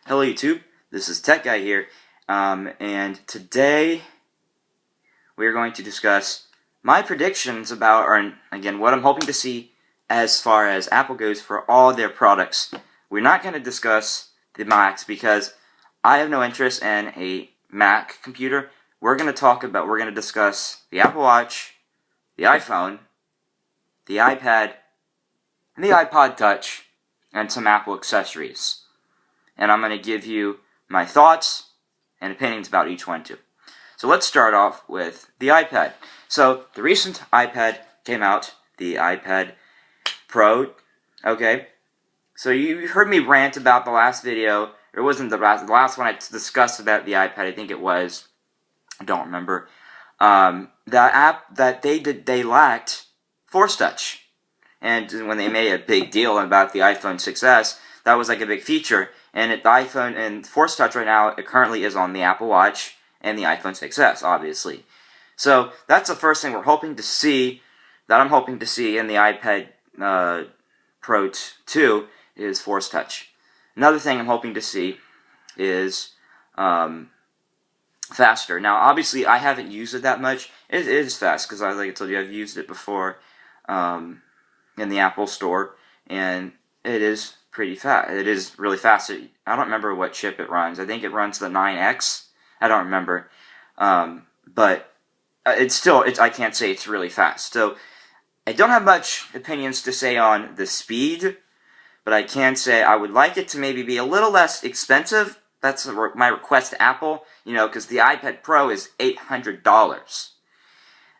Hello YouTube, this is Tech Guy here, and today we are going to discuss my predictions about, or again, what I'm hoping to see as far as Apple goes for all their products. We're not going to discuss the Macs because I have no interest in a Mac computer. We're going to discuss the Apple Watch, the iPhone, the iPad, and the iPod Touch, and some Apple accessories. And I'm going to give you my thoughts and opinions about each one too. So let's start off with the iPad. So the recent iPad came out, the iPad Pro, okay? So you heard me rant about the last video. It wasn't the last one I discussed about the iPad, I think it was. I don't remember. The app that they lacked Force Touch. And when they made a big deal about the iPhone 6s, that was like a big feature. And the iPhone and Force Touch right now, it currently is on the Apple Watch and the iPhone 6s, obviously. So that's the first thing I'm hoping to see in the iPad Pro 2 is Force Touch. Another thing I'm hoping to see is faster. Now, obviously, I haven't used it that much. It is fast because, like I told you, I've used it before in the Apple Store, and it is pretty fast. It is really fast. I don't remember what chip it runs. I think it runs the 9X. I don't remember. But I can't say it's really fast. So I don't have much opinions to say on the speed, but I can say I would like it to maybe be a little less expensive. That's my request to Apple, because the iPad Pro is $800.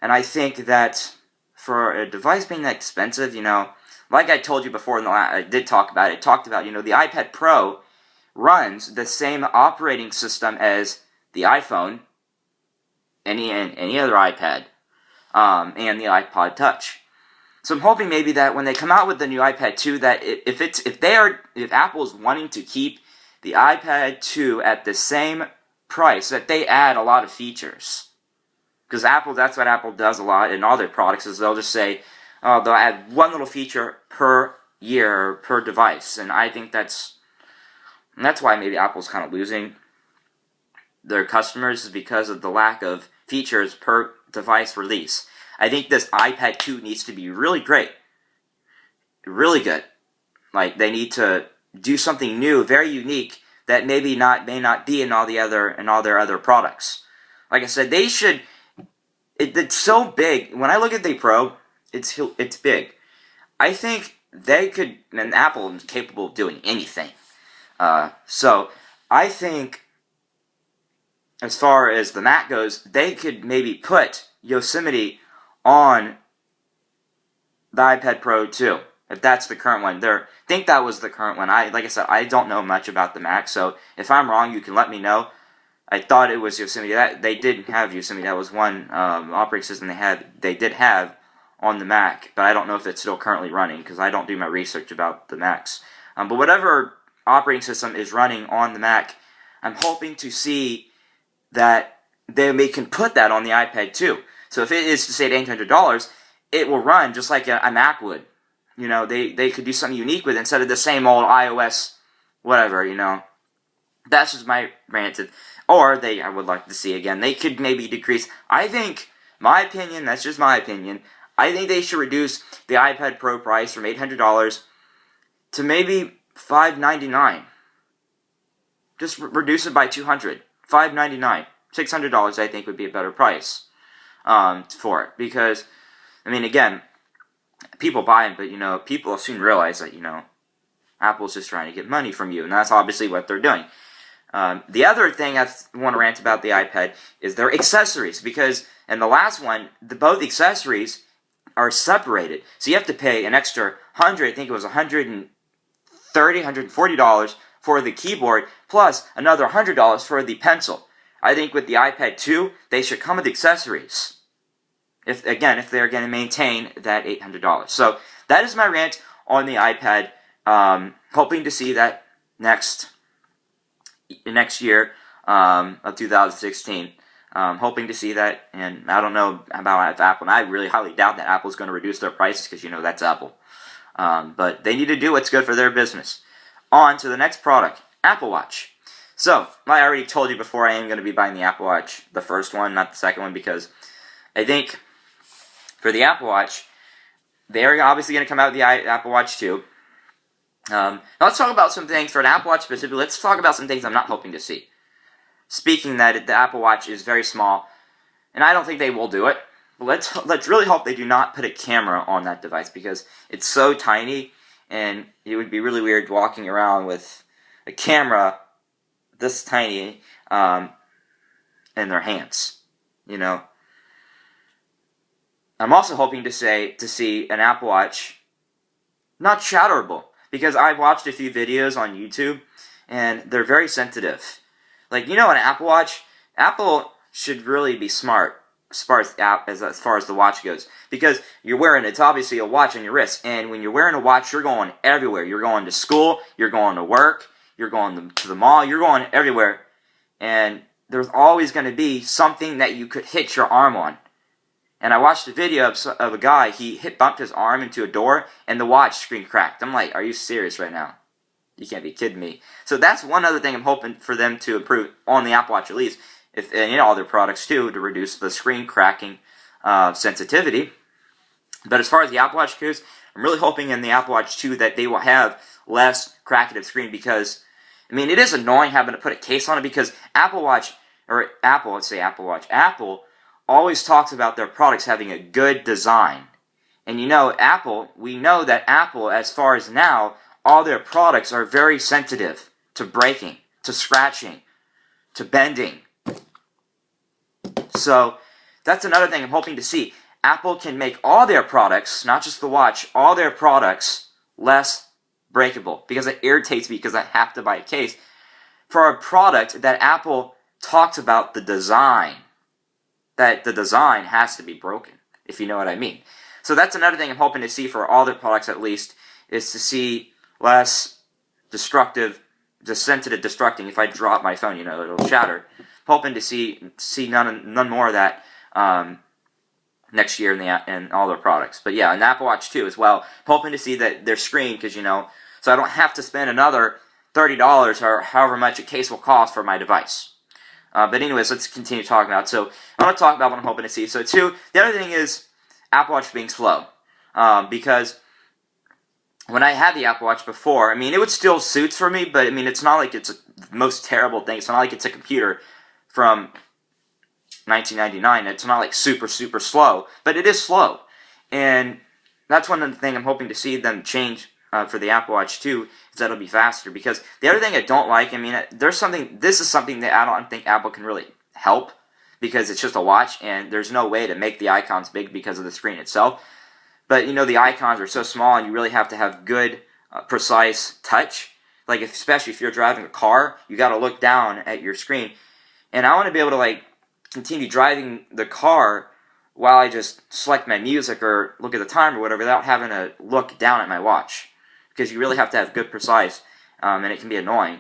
And I think that for a device being that expensive, like I told you before, I talked about the iPad Pro runs the same operating system as the iPhone, any other iPad, and the iPod Touch. So I'm hoping maybe that when they come out with the new iPad 2, that if Apple is wanting to keep the iPad 2 at the same price, that they add a lot of features. Because that's what Apple does a lot in all their products, is they'll just say, they'll add one little feature per year, per device. And I think that's why maybe Apple's kind of losing their customers, is because of the lack of features per device release. I think this iPad 2 needs to be really great. Really good. Like, they need to do something new, very unique, that may not be in all their other products. Like I said, they should. It's so big. When I look at the Pro, it's big. I think they could, and Apple is capable of doing anything. So I think, as far as the Mac goes, they could maybe put Yosemite on the iPad Pro 2. If that's the current one. I think that was the current one. Like I said, I don't know much about the Mac, so if I'm wrong, you can let me know. I thought it was Yosemite. They did have Yosemite. That was one operating system they did have on the Mac, but I don't know if it's still currently running because I don't do my research about the Macs. But whatever operating system is running on the Mac, I'm hoping to see that they can put that on the iPad too. So if it is to say $800, it will run just like a Mac would. They could do something unique with it instead of the same old iOS whatever. That's just my rant. Or I would like to see again, they could maybe decrease. I think, my opinion, that's just my opinion, I think they should reduce the iPad Pro price from $800 to maybe $599. Just reduce it by $200. $599. $600 I think would be a better price for it. Because, again, people buy them, but, people soon realize that, Apple's just trying to get money from you, and that's obviously what they're doing. The other thing I want to rant about the iPad is their accessories, because in the last one, both accessories are separated. So you have to pay an extra I think it was $130, $140 for the keyboard, plus another $100 for the pencil. I think with the iPad 2, they should come with accessories. If they're going to maintain that $800. So that is my rant on the iPad. Hoping to see that next year of 2016. Hoping to see that, and I don't know about Apple, and I really highly doubt that Apple's going to reduce their prices because, that's Apple. But they need to do what's good for their business. On to the next product, Apple Watch. So, I already told you before, I am going to be buying the Apple Watch, the first one, not the second one, because I think for the Apple Watch, they're obviously going to come out with the Apple Watch 2. Now let's talk about some things for an Apple Watch specifically. Let's talk about some things I'm not hoping to see. Speaking that the Apple Watch is very small, and I don't think they will do it. But let's really hope they do not put a camera on that device, because it's so tiny, and it would be really weird walking around with a camera this tiny in their hands. You know. I'm also hoping to see an Apple Watch not shatterable, because I've watched a few videos on YouTube, and they're very sensitive. Like, you know, an Apple Watch, Apple should really be smart as far as the watch goes, because it's obviously a watch on your wrist, and when you're wearing a watch, you're going everywhere. You're going to school, you're going to work, you're going to the mall, you're going everywhere, and there's always going to be something that you could hit your arm on. And I watched a video of a guy, he bumped his arm into a door, and the watch screen cracked. I'm like, are you serious right now? You can't be kidding me. So that's one other thing I'm hoping for them to improve on the Apple Watch, at least, and all their products too, to reduce the screen cracking sensitivity. But as far as the Apple Watch goes, I'm really hoping in the Apple Watch 2 that they will have less cracked of screen, because, I mean, it is annoying having to put a case on it, because Apple always talks about their products having a good design. And you know, we know that Apple, as far as now, all their products are very sensitive to breaking, to scratching, to bending. So, that's another thing I'm hoping to see. Apple can make all their products, not just the watch, all their products less breakable. Because it irritates me, because I have to buy a case for a product that Apple talks about the design. That the design has to be broken, if you know what I mean. So that's another thing I'm hoping to see for all their products, at least, is to see less sensitive destructing. If I drop my phone, it'll shatter. Hoping to see none more of that next year in all their products. But yeah, an Apple Watch 2 as well. Hoping to see that their screen, because so I don't have to spend another $30 or however much a case will cost for my device. But anyways, let's continue talking about it. So I want to talk about what I'm hoping to see. So the other thing is Apple Watch being slow. Because when I had the Apple Watch before, I mean, it would still suits for me, but I mean, it's not like it's the most terrible thing. It's not like it's a computer from 1999. It's not like super, super slow, but it is slow. And that's one of the things I'm hoping to see them change for the Apple Watch 2, is that it'll be faster. Because the other thing I don't like, I mean, this is something that I don't think Apple can really help, because it's just a watch, and there's no way to make the icons big because of the screen itself. But, the icons are so small, and you really have to have good, precise touch. Like, especially if you're driving a car, you got to look down at your screen. And I want to be able to, continue driving the car while I just select my music or look at the time or whatever, without having to look down at my watch. Because you really have to have good precise, and it can be annoying,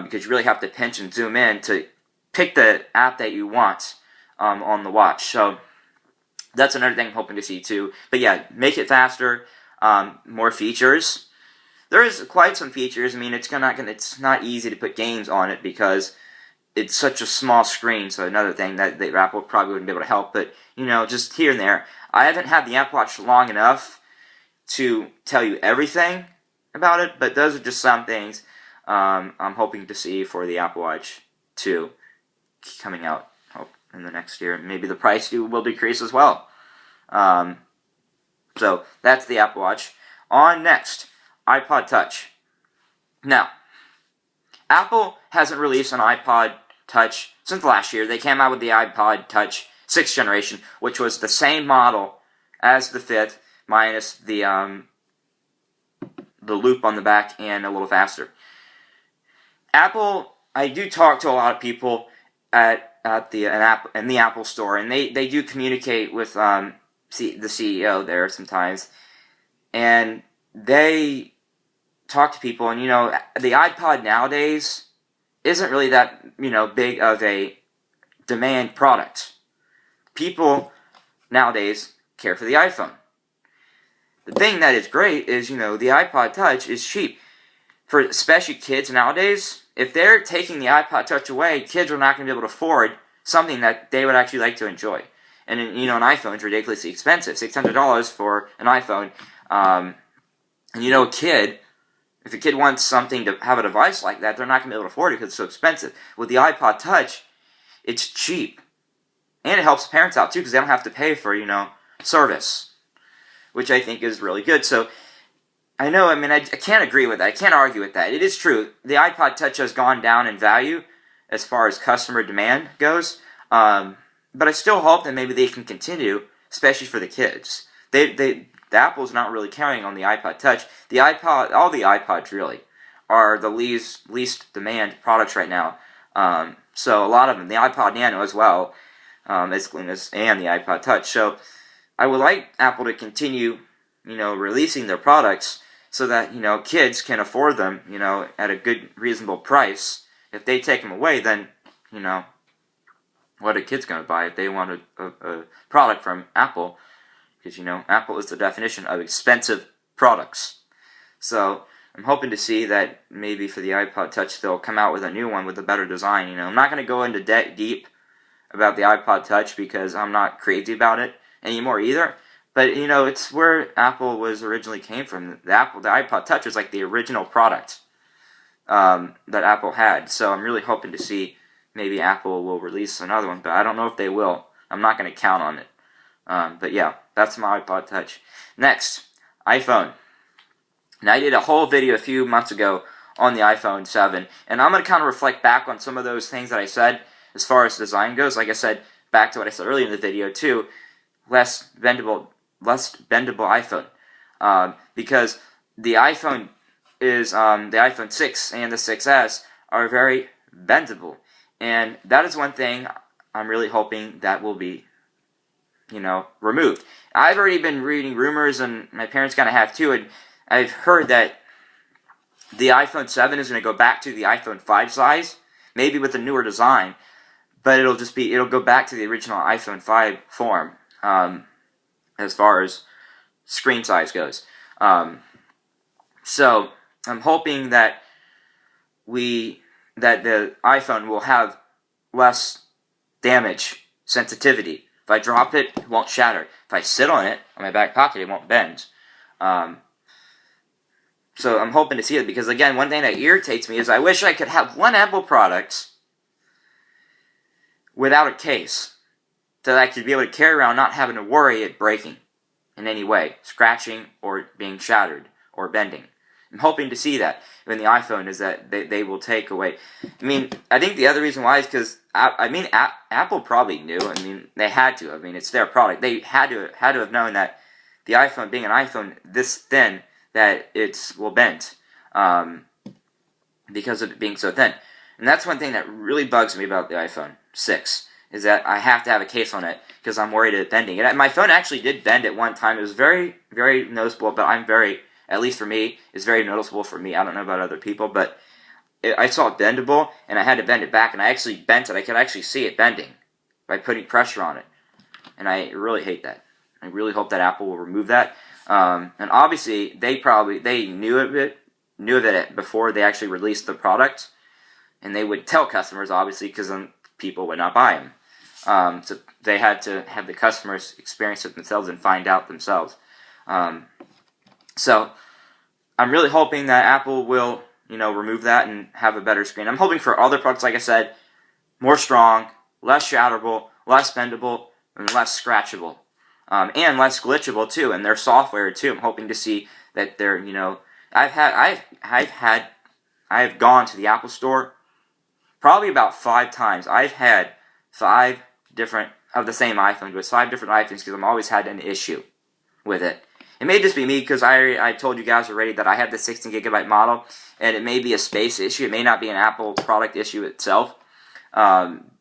because you really have to pinch and zoom in to pick the app that you want on the watch. So that's another thing I'm hoping to see too. But yeah, make it faster, more features. There is quite some features. I mean, it's not easy to put games on it, because it's such a small screen. So another thing that Apple probably wouldn't be able to help. But just here and there. I haven't had the Apple Watch long enough to tell you everything about it, but those are just some things I'm hoping to see for the Apple Watch 2 coming out in the next year. Maybe the price will decrease as well. So that's the Apple Watch. On next, iPod Touch. Now, Apple hasn't released an iPod Touch since last year. They came out with the iPod Touch 6th generation, which was the same model as the 5th, minus the loop on the back and a little faster. Apple, I do talk to a lot of people in the Apple store, and they do communicate with the CEO there sometimes, and they talk to people, and the iPod nowadays isn't really that big of a demand product. People nowadays care for the iPhone. The thing that is great is, the iPod Touch is cheap. For especially kids nowadays, if they're taking the iPod Touch away, kids are not going to be able to afford something that they would actually like to enjoy. And an iPhone is ridiculously expensive, $600 for an iPhone. And if a kid wants something to have a device like that, they're not going to be able to afford it because it's so expensive. With the iPod Touch, it's cheap. And it helps parents out too because they don't have to pay for, service, which I think is really good. So, I can't agree with that. I can't argue with that. It is true. The iPod Touch has gone down in value as far as customer demand goes. But I still hope that maybe they can continue, especially for the kids. The Apple's not really carrying on the iPod Touch. All the iPods really are the least demand products right now. So a lot of them, the iPod Nano as well, and the iPod Touch. So I would like Apple to continue, releasing their products so that, kids can afford them, at a good, reasonable price. If they take them away, then, what are kids going to buy if they want a product from Apple? Because, Apple is the definition of expensive products. So I'm hoping to see that maybe for the iPod Touch they'll come out with a new one with a better design. I'm not going to go into deep about the iPod Touch because I'm not crazy about it anymore either. But, it's where Apple was originally came from. The iPod Touch was like the original product that Apple had. So I'm really hoping to see maybe Apple will release another one. But I don't know if they will. I'm not going to count on it. But yeah, that's my iPod Touch. Next, iPhone. Now, I did a whole video a few months ago on the iPhone 7. And I'm going to kind of reflect back on some of those things that I said as far as design goes. Like I said, back to what I said earlier in the video too, less bendable iPhone, because the iPhone is the iPhone 6 and the 6S are very bendable, and that is one thing I'm really hoping that will be, removed. I've already been reading rumors, and my parents kind of have too, and I've heard that the iPhone 7 is going to go back to the iPhone 5 size, maybe with a newer design, but it'll go back to the original iPhone 5 form. As far as screen size goes. So I'm hoping that the iPhone will have less damage sensitivity. If I drop it, it won't shatter. If I sit on it, on my back pocket, it won't bend. So I'm hoping to see it because, again, one thing that irritates me is I wish I could have one Apple product without a case, so that I could be able to carry around not having to worry it breaking in any way, scratching or being shattered or bending. I'm hoping to see that in the iPhone is that they will take away. I think the other reason why is because, Apple probably knew. They had to. It's their product. They had to have known that the iPhone, being an iPhone this thin, that it will bend because of it being so thin. And that's one thing that really bugs me about the iPhone 6. Is that I have to have a case on it because I'm worried of bending. And my phone actually did bend at one time. It was very, very noticeable, but at least for me, it's very noticeable for me. I don't know about other people, but I saw it bendable, and I had to bend it back, and I actually bent it. I could actually see it bending by putting pressure on it. And I really hate that. I really hope that Apple will remove that. And obviously, they knew of it before they actually released the product, and they would tell customers, obviously, because then people would not buy them. So they had to have the customers experience it themselves and find out themselves. So I'm really hoping that Apple will, remove that and have a better screen. I'm hoping for other products, like I said, more strong, less shatterable, less bendable, and less scratchable, and less glitchable too. And their software too. I'm hoping to see that they're, I've gone to the Apple Store probably about 5 times. I've had 5 different of the same iPhone, with 5 different iPhones because I've always had an issue with it. It may just be me because I told you guys already that I have the 16GB model, and it may be a space issue. It may not be an Apple product issue itself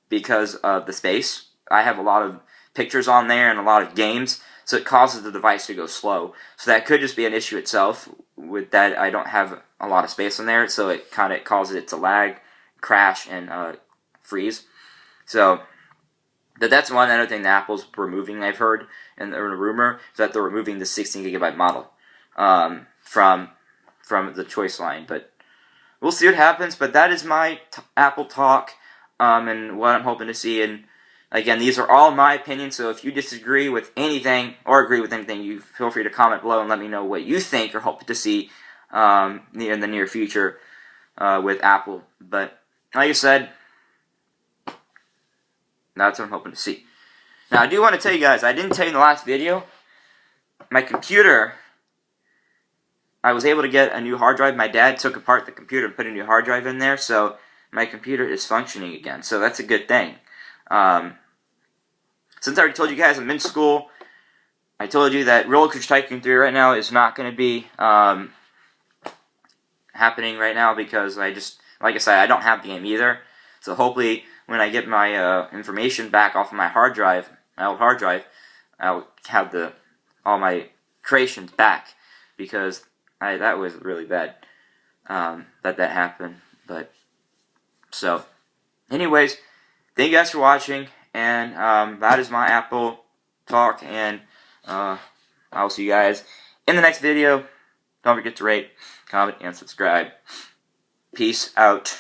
because of the space. I have a lot of pictures on there and a lot of games, so it causes the device to go slow. So that could just be an issue itself with that I don't have a lot of space on there, so it kind of causes it to lag, crash, and freeze. So that's one other thing that Apple's removing, I've heard, and a rumor is that they're removing the 16GB model from the Choice line. But we'll see what happens. But that is my Apple talk, and what I'm hoping to see. And again, these are all my opinions. So if you disagree with anything or agree with anything, you feel free to comment below and let me know what you think or hope to see in the near future with Apple. But like I said, that's what I'm hoping to see. Now, I do want to tell you guys, I didn't tell you in the last video, my computer, I was able to get a new hard drive. My dad took apart the computer and put a new hard drive in there, so my computer is functioning again. So that's a good thing. Since I already told you guys I'm in school, I told you that Roller Coaster Tycoon 3 right now is not going to be happening right now because like I said, I don't have the game either. So hopefully when I get my information back off of my hard drive, my old hard drive, I'll have all my creations back, because that was really bad that happened. But so, anyways, thank you guys for watching, and that is my Apple talk, and I'll see you guys in the next video. Don't forget to rate, comment, and subscribe. Peace out.